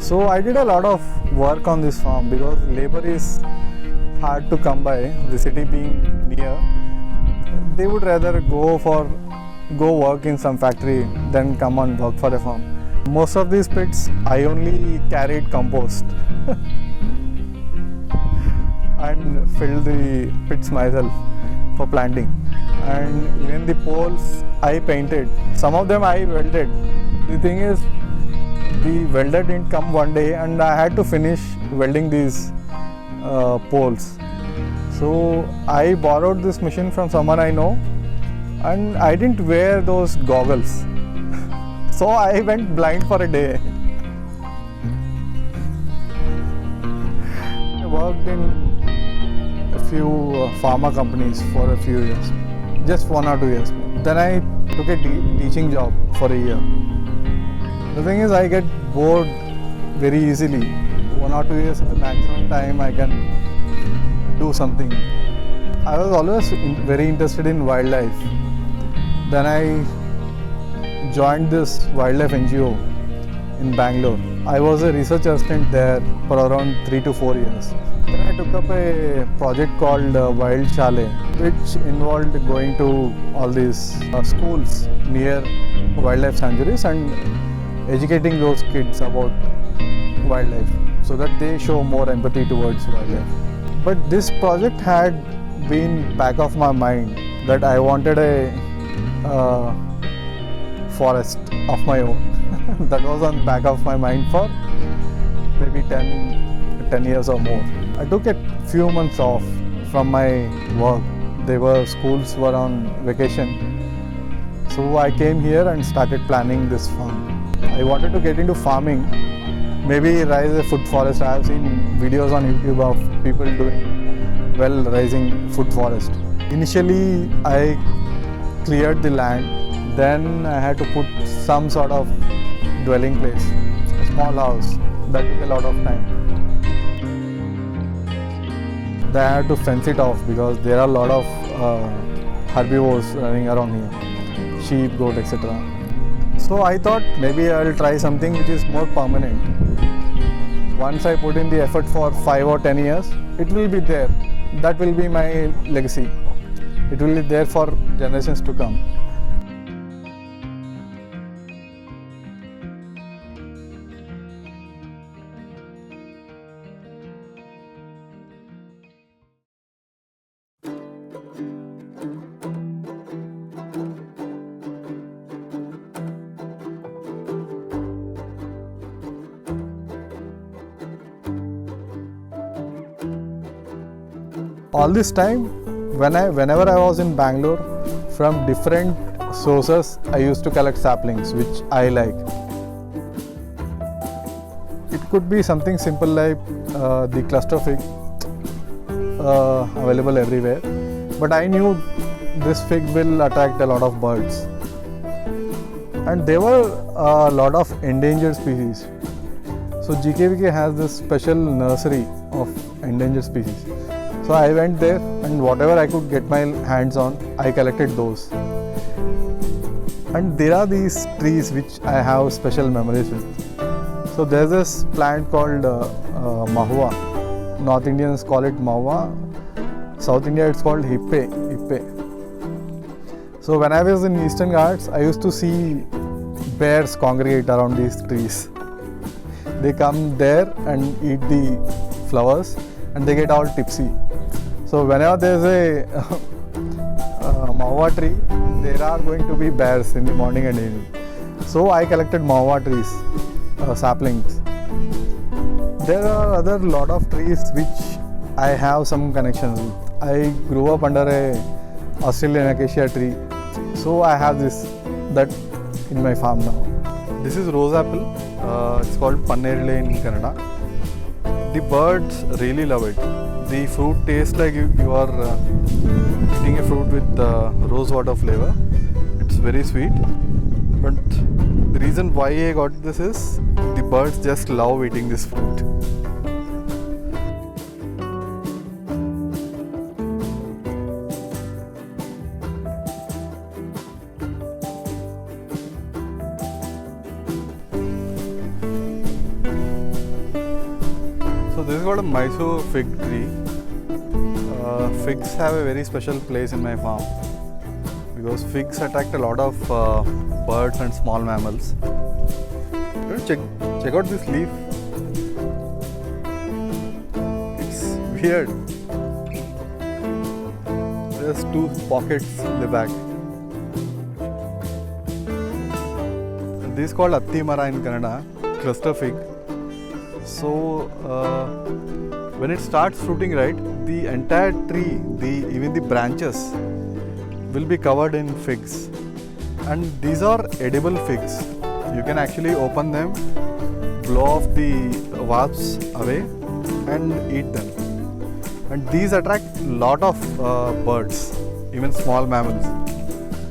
So I did a lot of work on this farm because labor is hard to come by. The city being near, they would rather go work in some factory than come and work for a farm. Most of these pits I only carried compost and filled the pits myself for planting. And even the poles I painted. Some of them I welded. The thing is, the welder didn't come one day and I had to finish welding these poles. So I borrowed this machine from someone I know and I didn't wear those goggles. So I went blind for a day. I worked in a few pharma companies for a few years, just 1 or 2 years. Then I took a teaching job for a year. The thing is, I get bored very easily. 1 or 2 years is the maximum time I can do something. I was always very interested in wildlife. Then I joined this wildlife NGO in Bangalore. I was a research assistant there for around 3 to 4 years. Then I took up a project called Wild Chalet, which involved going to all these schools near wildlife sanctuaries and educating those kids about wildlife so that they show more empathy towards wildlife. But this project had been back of my mind that I wanted a forest of my own. That was on back of my mind for maybe 10 years or more. I took a few months off from my work. Schools were on vacation. So I came here and started planning this farm. I wanted to get into farming, maybe raise a food forest. I have seen videos on YouTube of people doing well raising food forest. Initially I cleared the land, then I had to put some sort of dwelling place, a small house. That took a lot of time. Then I had to fence it off because there are a lot of herbivores running around here, sheep, goat, etc. So I thought maybe I will try something which is more permanent. Once I put in the effort for 5 or 10 years, it will be there. That will be my legacy. It will be there for generations to come. All this time, whenever I was in Bangalore, from different sources, I used to collect saplings, which I like. It could be something simple like the cluster fig, available everywhere. But I knew this fig will attract a lot of birds. And there were a lot of endangered species. So GKVK has this special nursery of endangered species. So I went there and whatever I could get my hands on, I collected those. And there are these trees which I have special memories with. So there's this plant called Mahua. North Indians call it Mahua. South India it's called hippe. So when I was in Eastern Ghats, I used to see bears congregate around these trees. They come there and eat the flowers and they get all tipsy. So whenever there's a Mahua tree, there are going to be bears in the morning and evening. So I collected Mahua trees, saplings. There are other lot of trees which I have some connections with. I grew up under a Australian acacia tree. So I have that in my farm now. This is rose apple. It's called Pannerile in Kannada. The birds really love it. The fruit tastes like you are eating a fruit with rose water flavor. It's very sweet. But the reason why I got this is the birds just love eating this fruit. called a Mysore fig tree. Figs have a very special place in my farm because figs attract a lot of birds and small mammals. Check out this leaf. It's weird. There's two pockets in the back. This is called Atti Mara in Kannada, cluster fig. So when it starts fruiting, right, the entire tree, even the branches will be covered in figs. And these are edible figs. You can actually open them, blow off the wasps away and eat them. And these attract a lot of birds, even small mammals.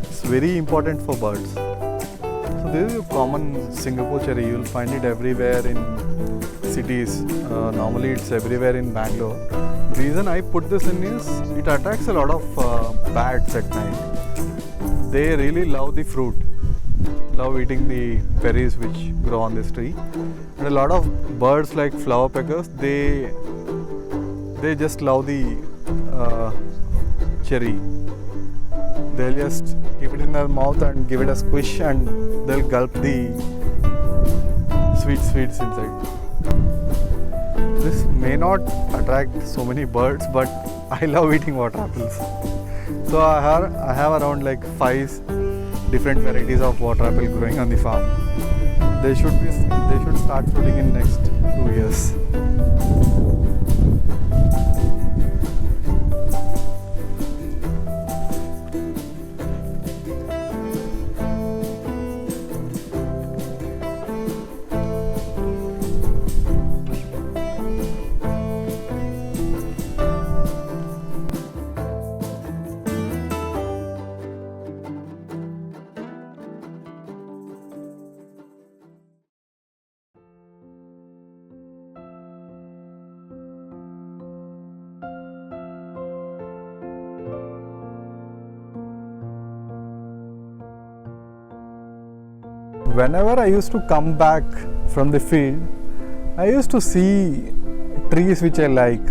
It's very important for birds. So this is a common Singapore cherry. You'll find it everywhere in cities. Normally it's everywhere in Bangalore. The reason I put this in is it attracts a lot of bats at night. They really love the fruit, love eating the berries which grow on this tree. And a lot of birds like flower peckers, they just love the cherry. They'll just keep it in their mouth and give it a squish and they'll gulp the sweets inside. This may not attract so many birds, but I love eating water apples. So I have around like 5 different varieties of water apple growing on the farm. They should start fruiting in next 2 years. Whenever I used to come back from the field, I used to see trees which I like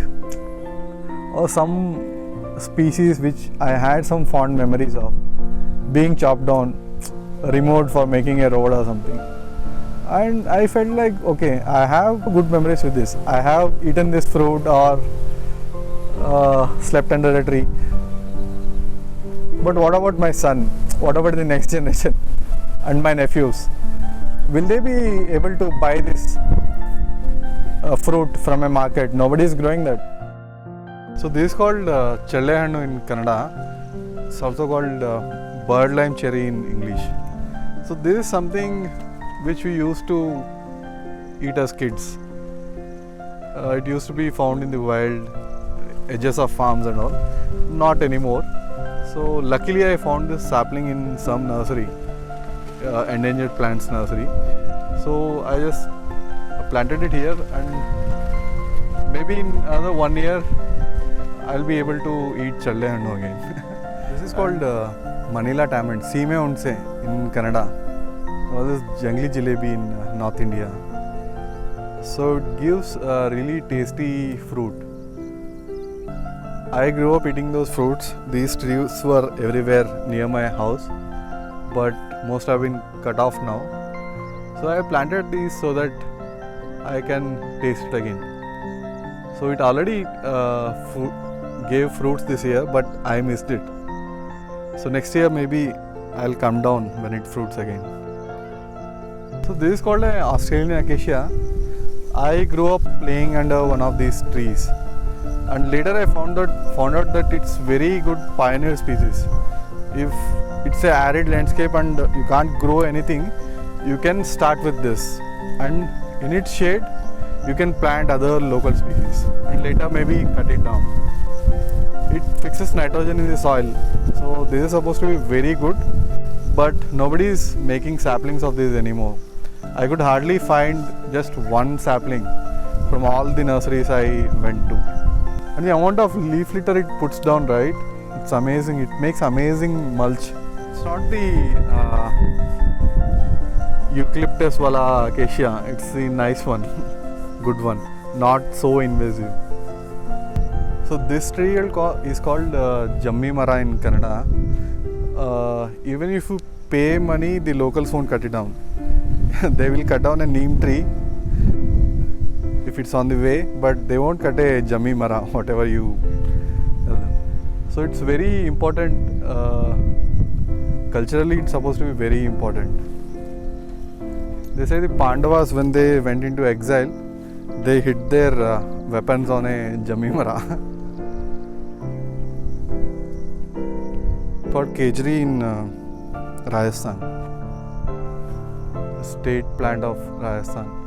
or some species which I had some fond memories of being chopped down, removed for making a road or something. And I felt like, okay, I have good memories with this. I have eaten this fruit or slept under a tree. But what about my son? What about the next generation? And my nephews, will they be able to buy this fruit from a market? Nobody is growing that. So this is called chellehannu in Kannada. It's also called bird lime cherry in English. So this is something which we used to eat as kids. It used to be found in the wild edges of farms and all. Not anymore. So luckily I found this sapling in some nursery. Endangered plants nursery. So I just planted it here and maybe in another 1 year I'll be able to eat chellehannu again. This is called Manila tamarind, Seeme Unse in Kannada. Or this jangli jalebi in North India. So it gives a really tasty fruit. I grew up eating those fruits. These trees were everywhere near my house, but most have been cut off now. So I planted these so that I can taste it again. So it already gave fruits this year, but I missed it. So next year maybe I'll come down when it fruits again. So this is called an Australian acacia. I grew up playing under one of these trees, and later I found out that it's very good pioneer species. If it's an arid landscape and you can't grow anything, you can start with this, and in its shade you can plant other local species and later maybe cut it down. It fixes nitrogen in the soil, so this is supposed to be very good, but nobody is making saplings of this anymore. I could hardly find just one sapling from all the nurseries I went to. And the amount of leaf litter it puts down, right? It's amazing. It makes amazing mulch. It's not the eucalyptus wala acacia. It's the nice one, good one. not so invasive. So this tree is called Jammi Mara in Canada. Even if you pay money, the locals won't cut it down. They will cut down a neem tree if it's on the way, but they won't cut a Jammi Mara, whatever you tell them. So it's very important. Culturally, it's supposed to be very important. They say the Pandavas, when they went into exile, they hid their weapons on a Jammi Mara. Called Kejri in Rajasthan, state plant of Rajasthan.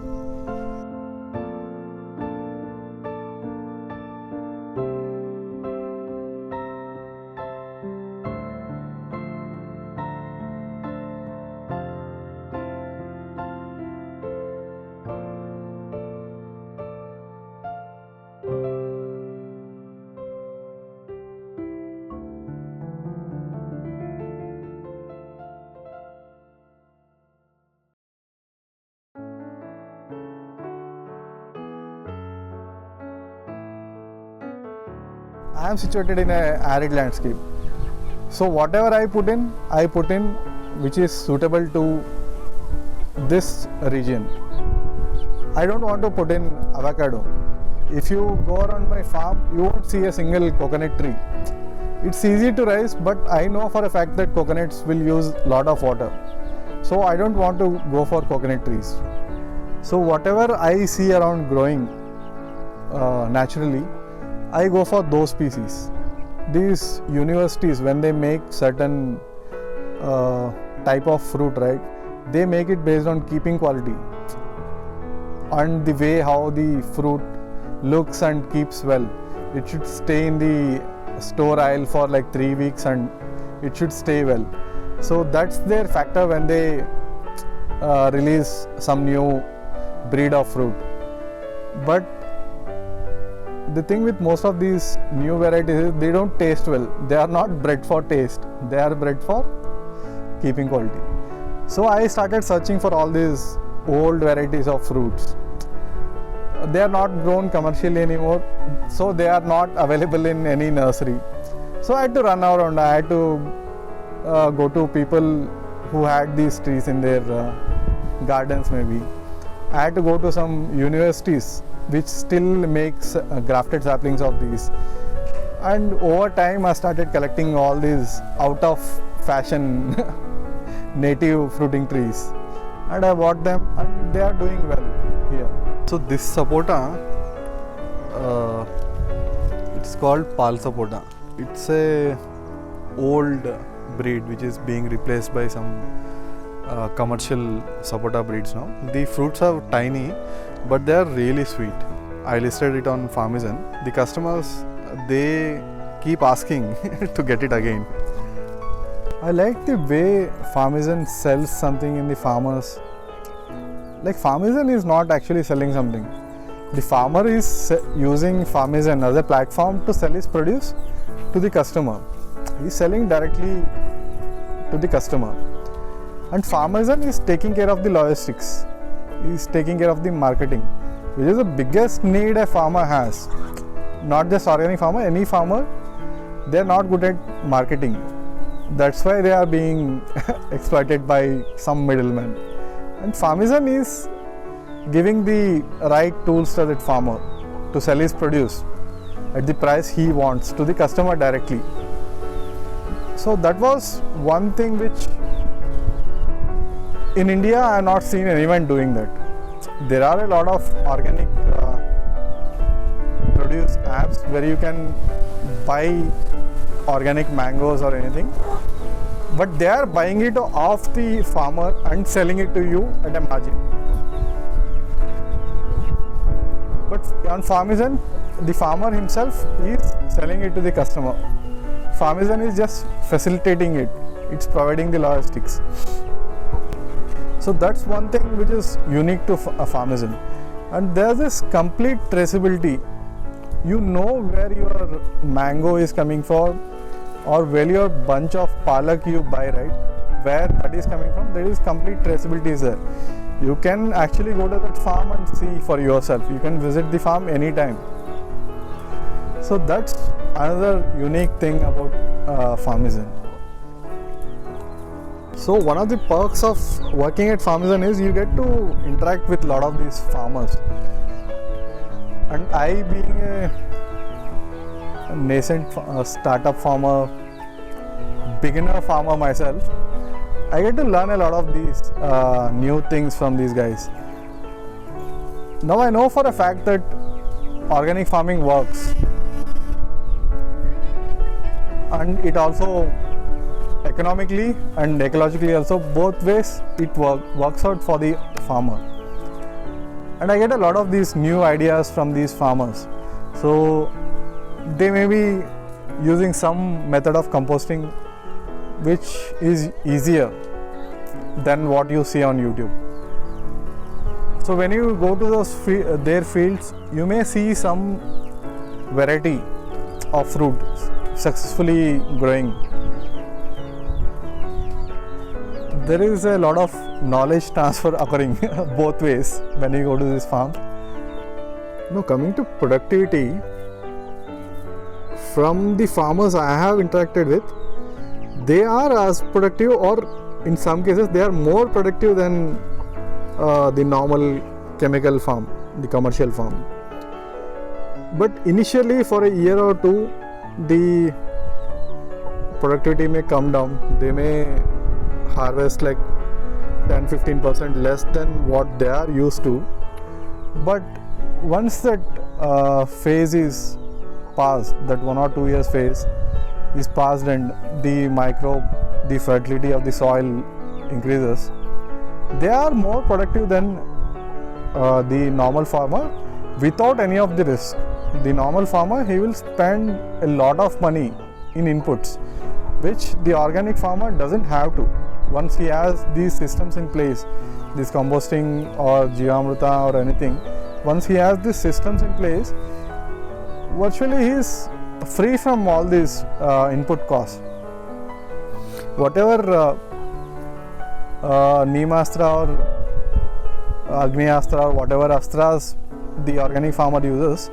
I am situated in an arid landscape. So whatever I put in which is suitable to this region. I don't want to put in avocado. If you go around my farm, you won't see a single coconut tree. It's easy to raise, but I know for a fact that coconuts will use a lot of water. So I don't want to go for coconut trees. So whatever I see around growing naturally, I go for those species. These universities, when they make certain type of fruit, right, they make it based on keeping quality and the way how the fruit looks and keeps well. It should stay in the store aisle for like 3 weeks and it should stay well. So that's their factor when they release some new breed of fruit. But the thing with most of these new varieties is they don't taste well. They are not bred for taste. They are bred for keeping quality. So I started searching for all these old varieties of fruits. They are not grown commercially anymore. So they are not available in any nursery. So I had to run around. I had to go to people who had these trees in their gardens maybe. I had to go to some universities which still makes grafted saplings of these. And over time I started collecting all these out of fashion native fruiting trees. And I bought them and they are doing well here. So this sapota, it's called Pal sapota. It's a old breed which is being replaced by some commercial sapota breeds now. The fruits are tiny, but they are really sweet. I listed it on Farmizen. The customers, they keep asking to get it again. I like the way Farmizen sells something in the farmers. Like Farmizen is not actually selling something. The farmer is using Farmizen as a platform to sell his produce to the customer. He is selling directly to the customer. And Farmizen is taking care of the logistics. He is taking care of the marketing, which is the biggest need a farmer has. Not just organic farmer, any farmer, they are not good at marketing. That's why they are being exploited by some middlemen. And Farmizen is giving the right tools to that farmer to sell his produce at the price he wants to the customer directly. So that was one thing which in India I have not seen anyone doing that. There are a lot of organic produce apps where you can buy organic mangoes or anything, but they are buying it off the farmer and selling it to you at a margin. But on Farmizen, the farmer himself is selling it to the customer. Farmizen is just facilitating it. It's providing the logistics. So that's one thing which is unique to Farmizen. And there's this complete traceability. You know where your mango is coming from, or where your bunch of palak you buy, right? Where that is coming from, there is complete traceability is there. You can actually go to that farm and see for yourself. You can visit the farm anytime. So that's another unique thing about Farmizen. So one of the perks of working at Farmizen is you get to interact with a lot of these farmers. And I, being a nascent startup farmer, beginner farmer myself, I get to learn a lot of these new things from these guys. Now I know for a fact that organic farming works, and it also economically and ecologically also, both ways it works out for the farmer. And I get a lot of these new ideas from these farmers. So they may be using some method of composting which is easier than what you see on YouTube. So when you go to those their fields, you may see some variety of fruit successfully growing. There is a lot of knowledge transfer occurring both ways when you go to this farm. Now coming to productivity, from the farmers I have interacted with, they are as productive, or in some cases they are more productive than the normal chemical farm, the commercial farm. But initially for a year or two, the productivity may come down. They may harvest like 10-15% less than what they are used to. But once that phase is passed, that 1 or 2 years phase is passed, and the fertility of the soil increases, they are more productive than the normal farmer without any of the risk. The normal farmer, he will spend a lot of money in inputs, which the organic farmer doesn't have to. Once he has these systems in place, this composting or Jivamrita or anything, once he has these systems in place, virtually he is free from all these input costs. Whatever Neemastra or Agniastra or whatever astras the organic farmer uses,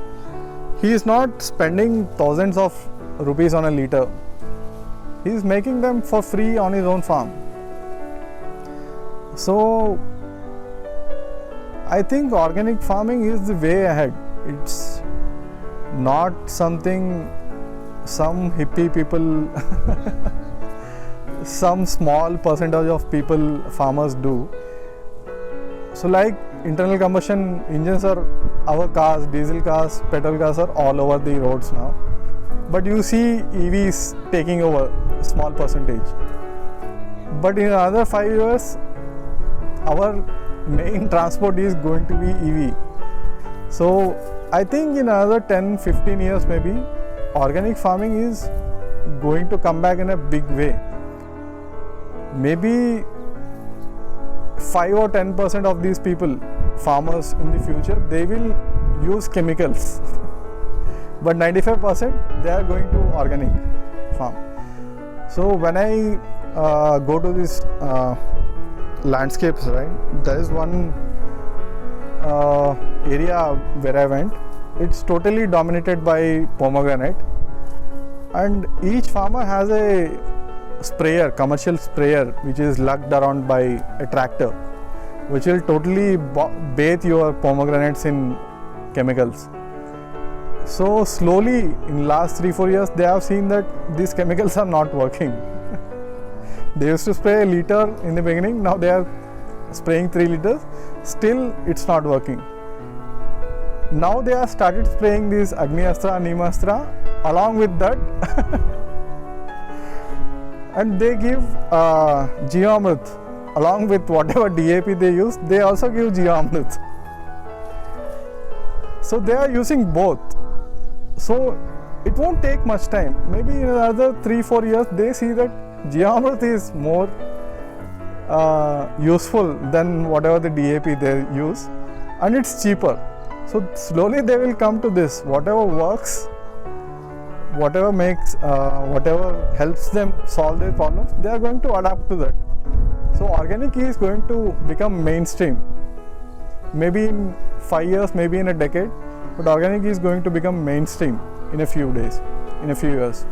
he is not spending thousands of rupees on a liter. He is making them for free on his own farm. So I think organic farming is the way ahead. It's not something some hippie people some small percentage of people, farmers do. So like internal combustion engines are, our cars, diesel cars, petrol cars are all over the roads now. But you see EVs taking over a small percentage. But in another 5 years, our main transport is going to be EV. So I think in another 10-15 years maybe, organic farming is going to come back in a big way. Maybe 5 or 10% of these people, farmers in the future, they will use chemicals. But 95% they are going to organic farm. So when I go to these landscapes, right, there is one area where I went. It's totally dominated by pomegranate, and each farmer has a sprayer, commercial sprayer, which is lugged around by a tractor, which will totally bathe your pomegranates in chemicals. So slowly in last 3-4 years they have seen that these chemicals are not working. They used to spray a liter in the beginning, now they are spraying 3 liters, still it's not working. Now they have started spraying these Agniastra, Neemastra along with that and they give Jivamrit along with whatever DAP they use, they also give Jivamrit. So they are using both. So it won't take much time. Maybe in another 3-4 years they see that Jivamrit is more useful than whatever the DAP they use, and it's cheaper. So slowly they will come to this. Whatever works, whatever makes, whatever helps them solve their problems, they are going to adapt to that. So organic is going to become mainstream. maybe in 5 years, maybe in a decade, but organic is going to become mainstream in a few years.